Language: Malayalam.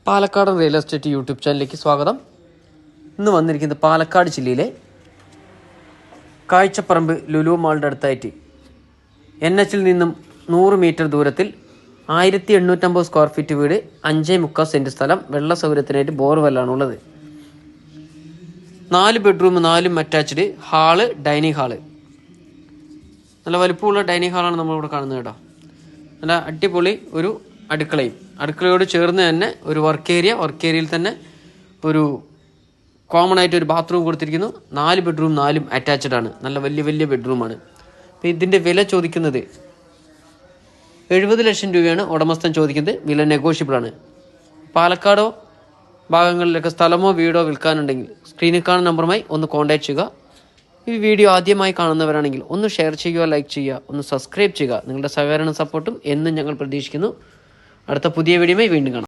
പാലക്കാട് റിയൽ എസ്റ്റേറ്റ് യൂട്യൂബ് ചാനലിലേക്ക് സ്വാഗതം. ഇന്ന് വന്നിരിക്കുന്നത് പാലക്കാട് ജില്ലയിലെ കാഴ്ചപ്പറമ്പ് ലുലു മാളിൻ്റെ അടുത്തായിട്ട് NH നിന്നും 100 മീറ്റർ ദൂരത്തിൽ 1850 സ്ക്വയർ ഫീറ്റ് വീട്, 5.3 സെൻറ്റ് സ്ഥലം, വെള്ള സൗകര്യത്തിനായിട്ട് ബോർവെല്ലാണുള്ളത്. 4 bedroom, 4 attached, hall, dining hall. നല്ല വലിപ്പമുള്ള ഡൈനിങ് ഹാളാണ് നമ്മളിവിടെ കാണുന്നത് കേട്ടോ. നല്ല അടിപൊളി ഒരു അടുക്കളയോട് ചേർന്ന് തന്നെ ഒരു വർക്ക് ഏരിയയിൽ തന്നെ ഒരു കോമൺ ആയിട്ട് ഒരു ബാത്റൂം കൊടുത്തിരിക്കുന്നു. 4 ബെഡ്റൂം, 4 അറ്റാച്ച്ഡ് ആണ്. നല്ല വലിയ ബെഡ്റൂമാണ്. അപ്പോൾ ഇതിൻ്റെ വില ചോദിക്കുന്നത് 70 ലക്ഷം രൂപയാണ് ഉടമസ്ഥൻ ചോദിക്കുന്നത്. വില നെഗോഷ്യബിൾ ആണ്. പാലക്കാടോ ഭാഗങ്ങളിലൊക്കെ സ്ഥലമോ വീടോ വിൽക്കാനുണ്ടെങ്കിൽ സ്ക്രീനിൽ കാണുന്ന നമ്പറുമായി ഒന്ന് കോൺടാക്ട് ചെയ്യുക. ഈ വീഡിയോ ആദ്യമായി കാണുന്നവരാണെങ്കിൽ ഒന്ന് ഷെയർ ചെയ്യുക, ലൈക്ക് ചെയ്യുക, ഒന്ന് സബ്സ്ക്രൈബ് ചെയ്യുക. നിങ്ങളുടെ സഹകരണ സപ്പോർട്ടും എന്നും ഞങ്ങൾ പ്രതീക്ഷിക്കുന്നു. അടുത്ത പുതിയ വീഡിയോയുമായി വീണ്ടും കാണാം.